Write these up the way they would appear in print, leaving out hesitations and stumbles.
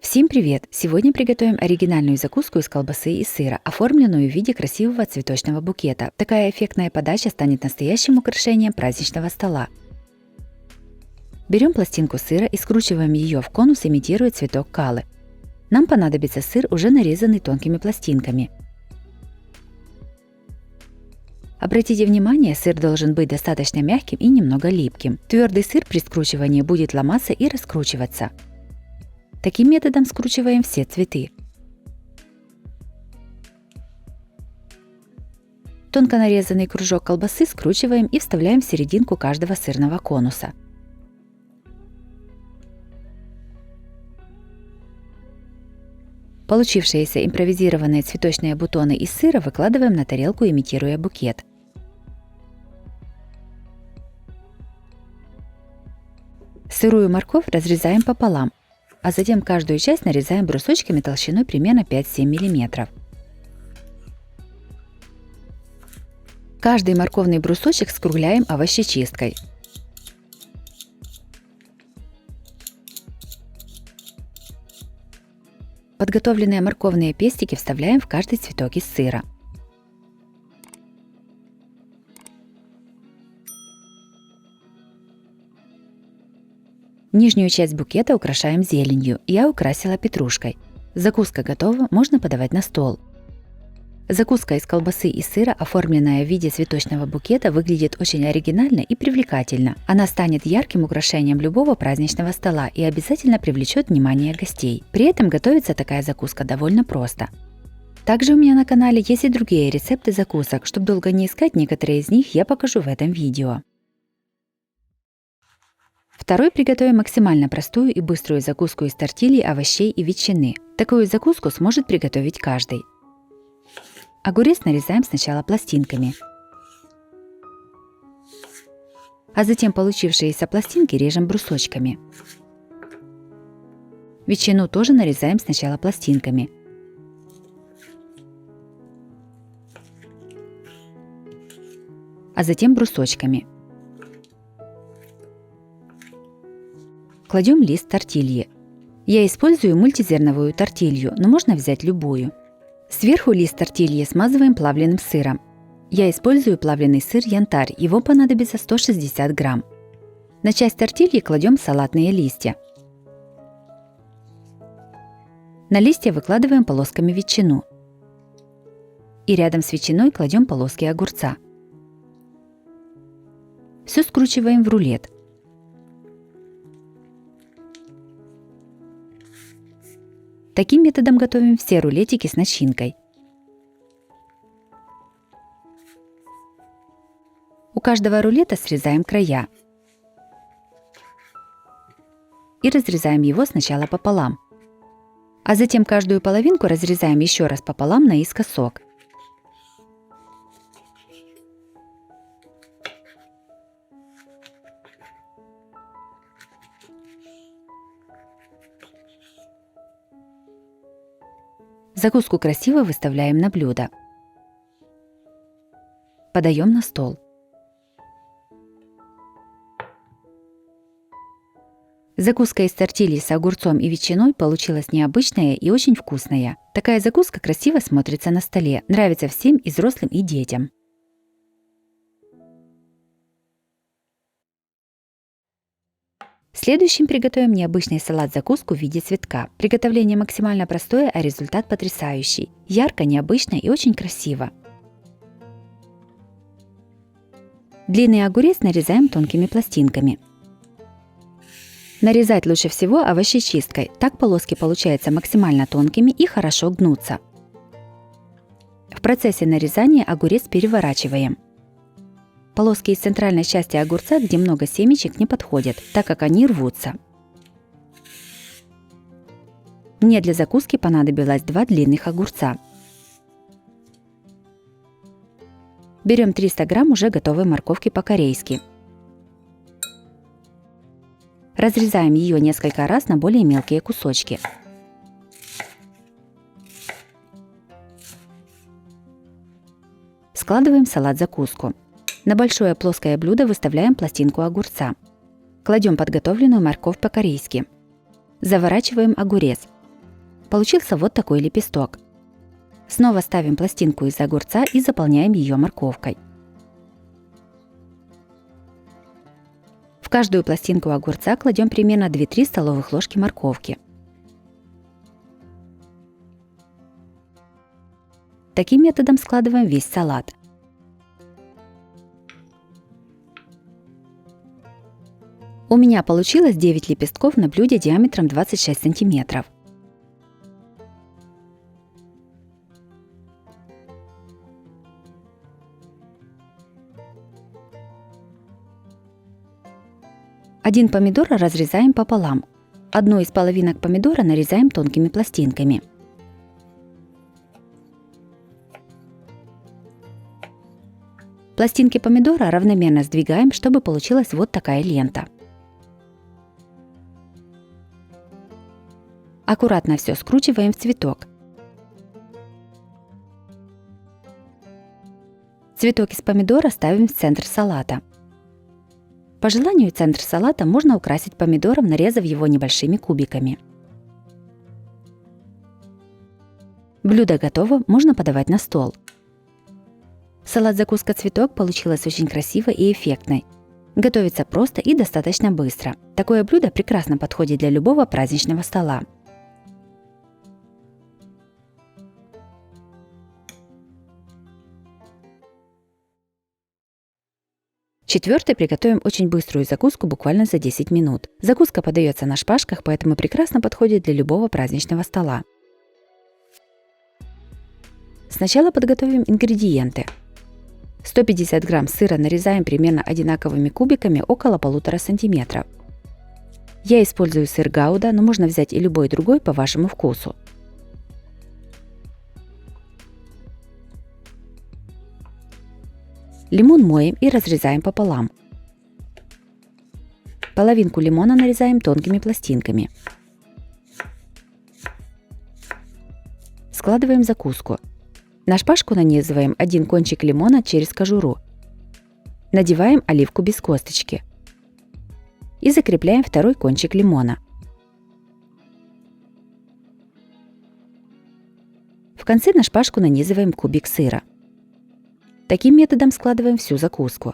Всем привет! Сегодня приготовим оригинальную закуску из колбасы и сыра, оформленную в виде красивого цветочного букета. Такая эффектная подача станет настоящим украшением праздничного стола. Берем пластинку сыра и скручиваем ее в конус, имитируя цветок калы. Нам понадобится сыр, уже нарезанный тонкими пластинками. Обратите внимание, сыр должен быть достаточно мягким и немного липким. Твердый сыр при скручивании будет ломаться и раскручиваться. Таким методом скручиваем все цветы. Тонко нарезанный кружок колбасы скручиваем и вставляем в серединку каждого сырного конуса. Получившиеся импровизированные цветочные бутоны из сыра выкладываем на тарелку, имитируя букет. Сырую морковь разрезаем пополам, а затем каждую часть нарезаем брусочками толщиной примерно 5-7 мм. Каждый морковный брусочек скругляем овощечисткой. Подготовленные морковные пестики вставляем в каждый цветок из сыра. Нижнюю часть букета украшаем зеленью. Я украсила петрушкой. Закуска готова, можно подавать на стол. Закуска из колбасы и сыра, оформленная в виде цветочного букета, выглядит очень оригинально и привлекательно. Она станет ярким украшением любого праздничного стола и обязательно привлечет внимание гостей. При этом готовится такая закуска довольно просто. Также у меня на канале есть и другие рецепты закусок. Чтобы долго не искать, некоторые из них я покажу в этом видео. Второй приготовим максимально простую и быструю закуску из тортильи, овощей и ветчины. Такую закуску сможет приготовить каждый. Огурец нарезаем сначала пластинками, а затем получившиеся пластинки режем брусочками. Ветчину тоже нарезаем сначала пластинками. А затем брусочками. Кладем лист тортильи. Я использую мультизерновую тортилью, но можно взять любую. Сверху лист тортильи смазываем плавленным сыром. Я использую плавленый сыр янтарь, его понадобится 160 грамм. На часть тортильи кладем салатные листья. На листья выкладываем полосками ветчину. И рядом с ветчиной кладем полоски огурца. Все скручиваем в рулет. Таким методом готовим все рулетики с начинкой. У каждого рулета срезаем края и разрезаем его сначала пополам, а затем каждую половинку разрезаем еще раз пополам наискосок. Закуску красиво выставляем на блюдо. Подаем на стол. Закуска из тортильи с огурцом и ветчиной получилась необычная и очень вкусная. Такая закуска красиво смотрится на столе, нравится всем, и взрослым, и детям. Следующим приготовим необычный салат-закуску в виде цветка. Приготовление максимально простое, а результат потрясающий. Ярко, необычно и очень красиво. Длинный огурец нарезаем тонкими пластинками. Нарезать лучше всего овощечисткой, так полоски получаются максимально тонкими и хорошо гнутся. В процессе нарезания огурец переворачиваем. Полоски из центральной части огурца, где много семечек, не подходят, так как они рвутся. Мне для закуски понадобилось 2 длинных огурца. Берем 300 грамм уже готовой морковки по-корейски. Разрезаем ее несколько раз на более мелкие кусочки. Складываем в салат-закуску. На большое плоское блюдо выставляем пластинку огурца. Кладем подготовленную морковь по-корейски. Заворачиваем огурец. Получился вот такой лепесток. Снова ставим пластинку из огурца и заполняем ее морковкой. В каждую пластинку огурца кладем примерно 2-3 столовых ложки морковки. Таким методом складываем весь салат. У меня получилось 9 лепестков на блюде диаметром 26 сантиметров. Один помидор разрезаем пополам. Одну из половинок помидора нарезаем тонкими пластинками. Пластинки помидора равномерно сдвигаем, чтобы получилась вот такая лента. Аккуратно все скручиваем в цветок. Цветок из помидора ставим в центр салата. По желанию центр салата можно украсить помидором, нарезав его небольшими кубиками. Блюдо готово, можно подавать на стол. Салат-закуска цветок получилась очень красивой и эффектной. Готовится просто и достаточно быстро. Такое блюдо прекрасно подходит для любого праздничного стола. Четвертый приготовим очень быструю закуску буквально за 10 минут. Закуска подается на шпажках, поэтому прекрасно подходит для любого праздничного стола. Сначала подготовим ингредиенты. 150 грамм сыра нарезаем примерно одинаковыми кубиками около 1,5 см. Я использую сыр гауда, но можно взять и любой другой по вашему вкусу. Лимон моем и разрезаем пополам. Половинку лимона нарезаем тонкими пластинками. Складываем закуску. На шпажку нанизываем один кончик лимона через кожуру. Надеваем оливку без косточки. И закрепляем второй кончик лимона. В конце на шпажку нанизываем кубик сыра. Таким методом складываем всю закуску.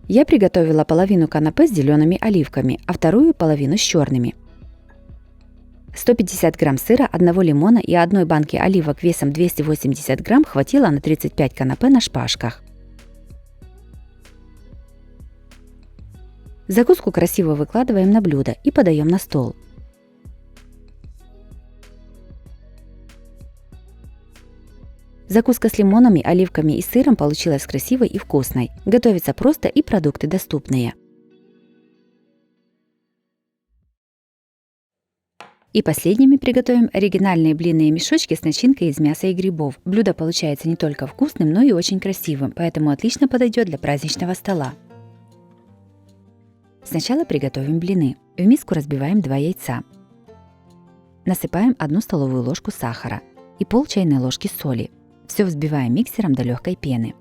Я приготовила половину канапе с зелеными оливками, а вторую половину с черными. 150 грамм сыра, 1 лимона и 1 банки оливок весом 280 грамм хватило на 35 канапе на шпажках. Закуску красиво выкладываем на блюдо и подаем на стол. Закуска с лимонами, оливками и сыром получилась красивой и вкусной. Готовится просто и продукты доступные. И последними приготовим оригинальные блинные мешочки с начинкой из мяса и грибов. Блюдо получается не только вкусным, но и очень красивым, поэтому отлично подойдет для праздничного стола. Сначала приготовим блины. В миску разбиваем 2 яйца. Насыпаем 1 столовую ложку сахара и пол чайной ложки соли. Все взбиваем миксером до легкой пены.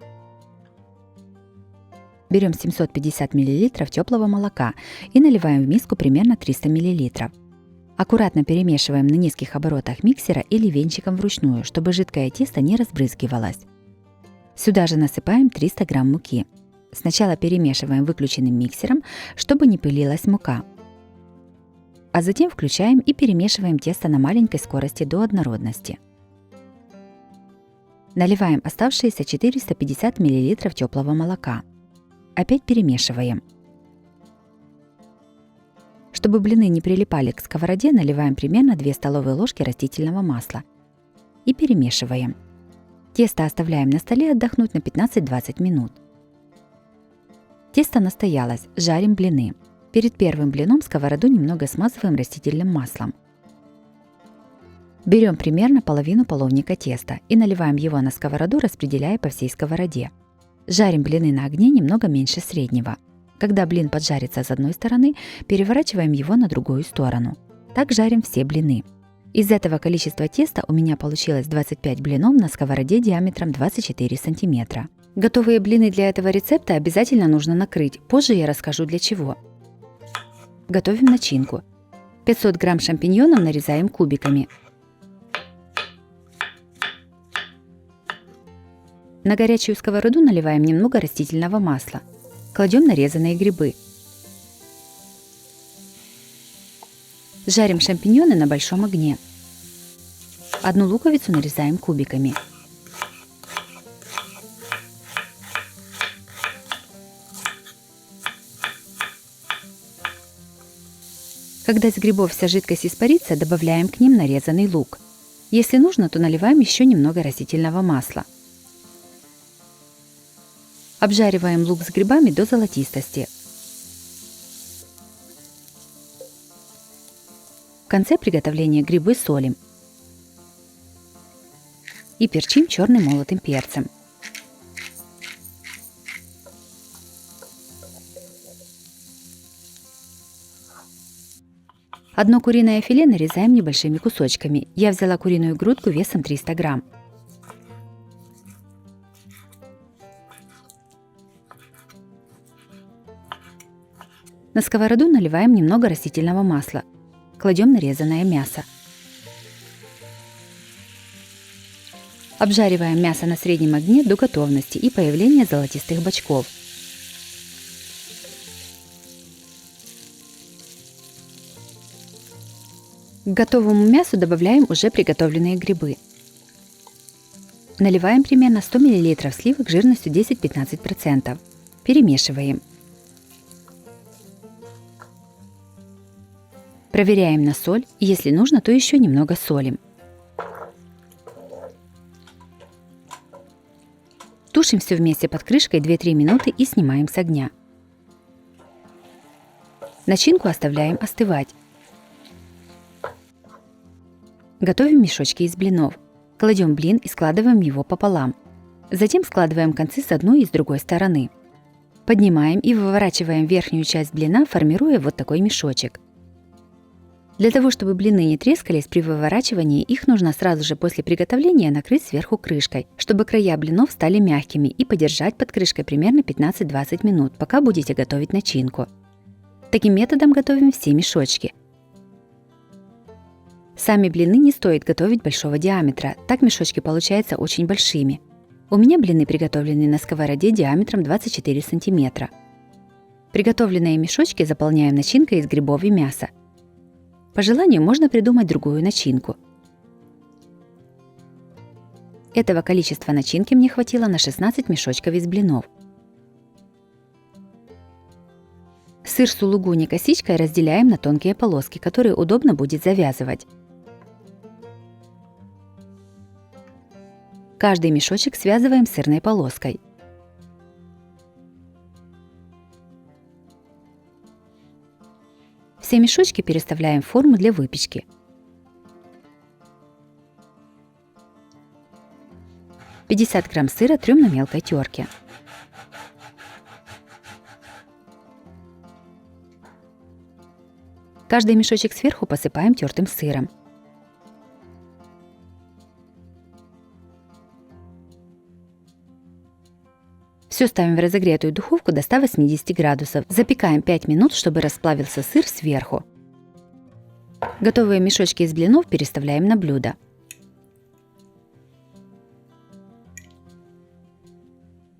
Берем 750 мл теплого молока и наливаем в миску примерно 300 мл. Аккуратно перемешиваем на низких оборотах миксера или венчиком вручную, чтобы жидкое тесто не разбрызгивалось. Сюда же насыпаем 300 грамм муки. Сначала перемешиваем выключенным миксером, чтобы не пылилась мука. А затем включаем и перемешиваем тесто на маленькой скорости до однородности. Наливаем оставшиеся 450 мл теплого молока. Опять перемешиваем. Чтобы блины не прилипали к сковороде, наливаем примерно 2 столовые ложки растительного масла и перемешиваем. Тесто оставляем на столе отдохнуть на 15-20 минут. Тесто настоялось, жарим блины. Перед первым блином сковороду немного смазываем растительным маслом. Берем примерно половину половника теста и наливаем его на сковороду, распределяя по всей сковороде. Жарим блины на огне немного меньше среднего. Когда блин поджарится с одной стороны, переворачиваем его на другую сторону. Так жарим все блины. Из этого количества теста у меня получилось 25 блинов на сковороде диаметром 24 см. Готовые блины для этого рецепта обязательно нужно накрыть, позже я расскажу для чего. Готовим начинку. 500 грамм шампиньонов нарезаем кубиками. На горячую сковороду наливаем немного растительного масла. Кладем нарезанные грибы. Жарим шампиньоны на большом огне. Одну луковицу нарезаем кубиками. Когда из грибов вся жидкость испарится, добавляем к ним нарезанный лук. Если нужно, то наливаем еще немного растительного масла. Обжариваем лук с грибами до золотистости. В конце приготовления грибы солим и перчим черным молотым перцем. Одно куриное филе нарезаем небольшими кусочками. Я взяла куриную грудку весом 300 грамм. На сковороду наливаем немного растительного масла. Кладем нарезанное мясо. Обжариваем мясо на среднем огне до готовности и появления золотистых бочков. К готовому мясу добавляем уже приготовленные грибы. Наливаем примерно 100 мл сливок жирностью 10-15%. Перемешиваем. Проверяем на соль, и если нужно, то еще немного солим. Тушим все вместе под крышкой 2-3 минуты и снимаем с огня. Начинку оставляем остывать. Готовим мешочки из блинов. Кладем блин и складываем его пополам. Затем складываем концы с одной и с другой стороны. Поднимаем и выворачиваем верхнюю часть блина, формируя вот такой мешочек. Для того, чтобы блины не трескались при выворачивании, их нужно сразу же после приготовления накрыть сверху крышкой, чтобы края блинов стали мягкими, и подержать под крышкой примерно 15-20 минут, пока будете готовить начинку. Таким методом готовим все мешочки. Сами блины не стоит готовить большого диаметра, так мешочки получаются очень большими. У меня блины приготовлены на сковороде диаметром 24 см. Приготовленные мешочки заполняем начинкой из грибов и мяса. По желанию можно придумать другую начинку. Этого количества начинки мне хватило на 16 мешочков из блинов. Сыр сулугуни косичкой разделяем на тонкие полоски, которые удобно будет завязывать. Каждый мешочек связываем сырной полоской. Все мешочки переставляем в форму для выпечки. – 50 грамм сыра трем на мелкой терке. Каждый мешочек сверху посыпаем тертым сыром. Все ставим в разогретую духовку до 180 градусов. Запекаем 5 минут, чтобы расплавился сыр сверху. Готовые мешочки из блинов переставляем на блюдо.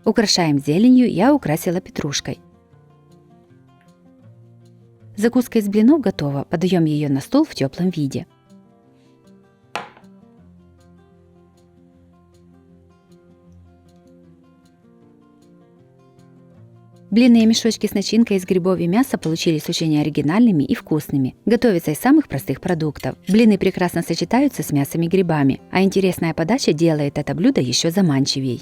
Украшаем зеленью, я украсила петрушкой. Закуска из блинов готова, подаем ее на стол в теплом виде. Блинные мешочки с начинкой из грибов и мяса получились очень оригинальными и вкусными. Готовятся из самых простых продуктов. Блины прекрасно сочетаются с мясом и грибами, а интересная подача делает это блюдо еще заманчивей.